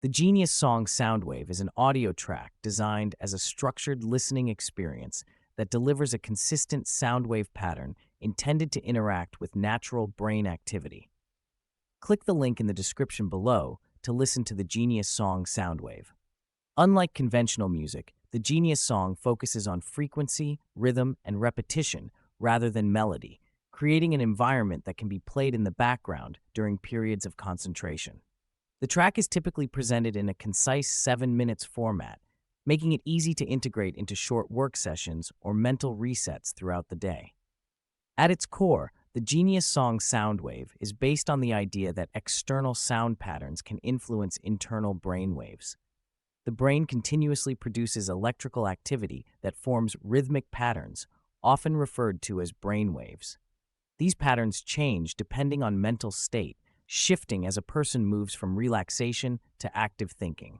The Genius Song Soundwave is an audio track designed as a structured listening experience that delivers a consistent soundwave pattern intended to interact with natural brain activity. Click the link in the description below to listen to the Genius Song Soundwave. Unlike conventional music, the Genius Song focuses on frequency, rhythm, and repetition rather than melody, creating an environment that can be played in the background during periods of concentration. The track is typically presented in a concise 7 minutes format, making it easy to integrate into short work sessions or mental resets throughout the day. At its core, the Genius Song Soundwave is based on the idea that external sound patterns can influence internal brain waves. The brain continuously produces electrical activity that forms rhythmic patterns, often referred to as brainwaves. These patterns change depending on mental state, shifting as a person moves from relaxation to active thinking.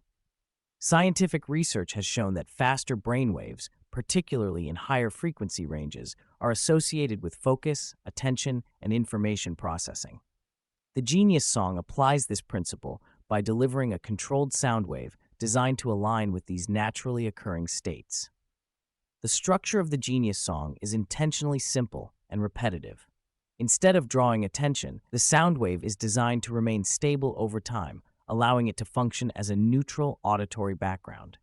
Scientific research has shown that faster brainwaves, particularly in higher frequency ranges, are associated with focus, attention, and information processing. The Genius Song applies this principle by delivering a controlled sound wave designed to align with these naturally occurring states. The structure of the Genius Song is intentionally simple and repetitive. Instead of drawing attention, the sound wave is designed to remain stable over time, allowing it to function as a neutral auditory background.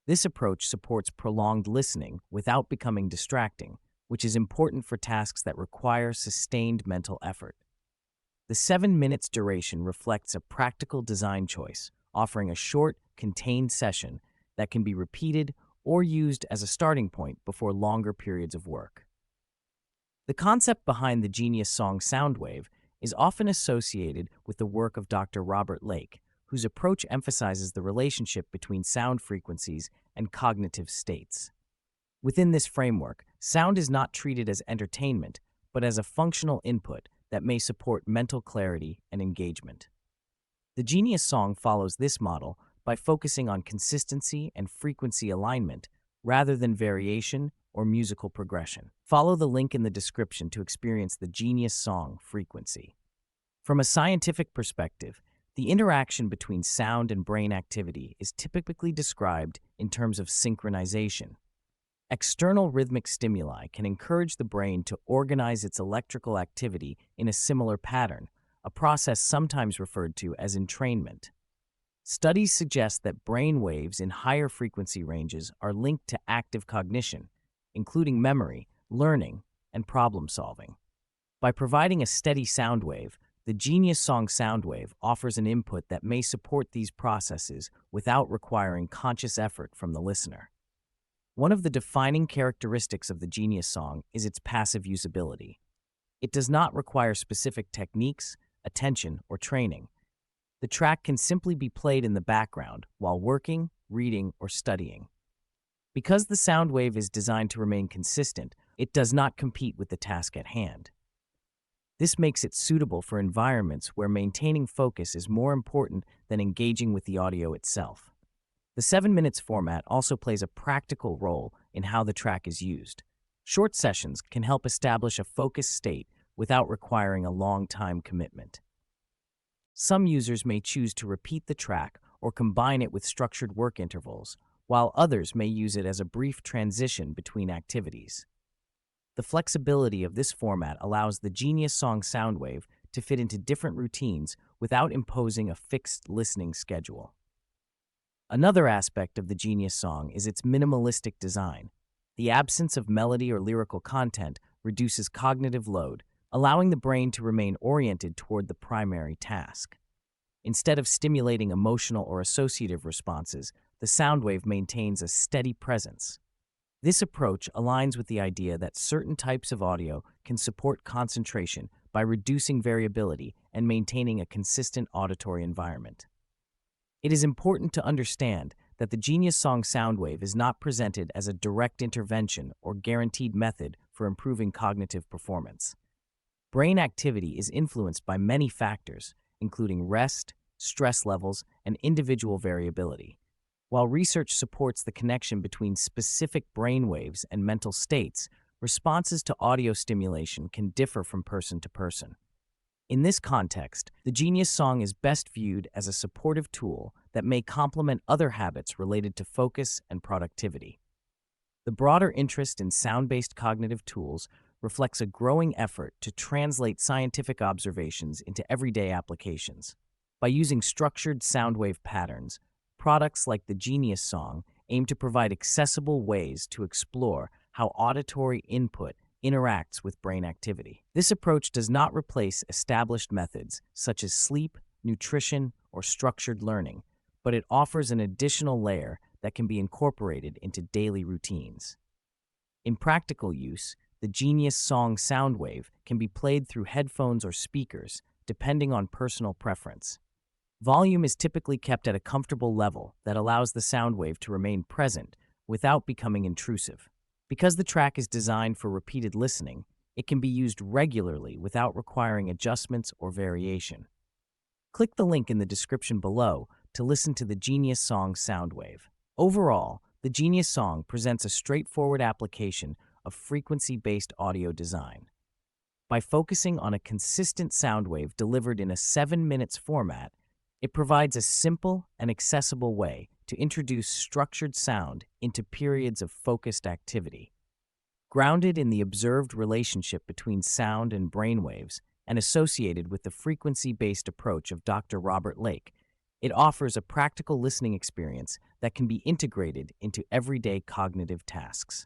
This approach supports prolonged listening without becoming distracting, which is important for tasks that require sustained mental effort. The 7 minutes duration reflects a practical design choice, offering a short, contained session that can be repeated or used as a starting point before longer periods of work. The concept behind the Genius Song Soundwave is often associated with the work of Dr. Robert Lake, whose approach emphasizes the relationship between sound frequencies and cognitive states. Within this framework, sound is not treated as entertainment, but as a functional input that may support mental clarity and engagement. The Genius Song follows this model by focusing on consistency and frequency alignment rather than variation or musical progression. Follow the link in the description to experience the Genius Song frequency. From a scientific perspective, the interaction between sound and brain activity is typically described in terms of synchronization. External rhythmic stimuli can encourage the brain to organize its electrical activity in a similar pattern, a process sometimes referred to as entrainment. Studies suggest that brain waves in higher frequency ranges are linked to active cognition, including memory, learning, and problem solving. By providing a steady sound wave, the Genius Song Soundwave offers an input that may support these processes without requiring conscious effort from the listener. One of the defining characteristics of the Genius Song is its passive usability. It does not require specific techniques, attention, or training. The track can simply be played in the background while working, reading, or studying. Because the sound wave is designed to remain consistent, it does not compete with the task at hand. This makes it suitable for environments where maintaining focus is more important than engaging with the audio itself. The 7 minutes format also plays a practical role in how the track is used. Short sessions can help establish a focused state without requiring a long time commitment. Some users may choose to repeat the track or combine it with structured work intervals, while others may use it as a brief transition between activities. The flexibility of this format allows the Genius Song Soundwave to fit into different routines without imposing a fixed listening schedule. Another aspect of the Genius Song is its minimalistic design. The absence of melody or lyrical content reduces cognitive load, allowing the brain to remain oriented toward the primary task. Instead of stimulating emotional or associative responses, the soundwave maintains a steady presence. This approach aligns with the idea that certain types of audio can support concentration by reducing variability and maintaining a consistent auditory environment. It is important to understand that the Genius Song Soundwave is not presented as a direct intervention or guaranteed method for improving cognitive performance. Brain activity is influenced by many factors, including rest, stress levels, and individual variability. While research supports the connection between specific brain waves and mental states, responses to audio stimulation can differ from person to person. In this context, the Genius Song is best viewed as a supportive tool that may complement other habits related to focus and productivity. The broader interest in sound-based cognitive tools reflects a growing effort to translate scientific observations into everyday applications. By using structured soundwave patterns, products like the Genius Song aim to provide accessible ways to explore how auditory input interacts with brain activity. This approach does not replace established methods such as sleep, nutrition, or structured learning, but it offers an additional layer that can be incorporated into daily routines. In practical use, the Genius Song Soundwave can be played through headphones or speakers, depending on personal preference. Volume is typically kept at a comfortable level that allows the sound wave to remain present without becoming intrusive. Because the track is designed for repeated listening, it can be used regularly without requiring adjustments or variation. Click the link in the description below to listen to the Genius Song Soundwave. Overall, the Genius Song presents a straightforward application of frequency-based audio design. By focusing on a consistent sound wave delivered in a 7 minutes format, it provides a simple and accessible way to introduce structured sound into periods of focused activity. Grounded in the observed relationship between sound and brainwaves and associated with the frequency-based approach of Dr. Robert Lake, it offers a practical listening experience that can be integrated into everyday cognitive tasks.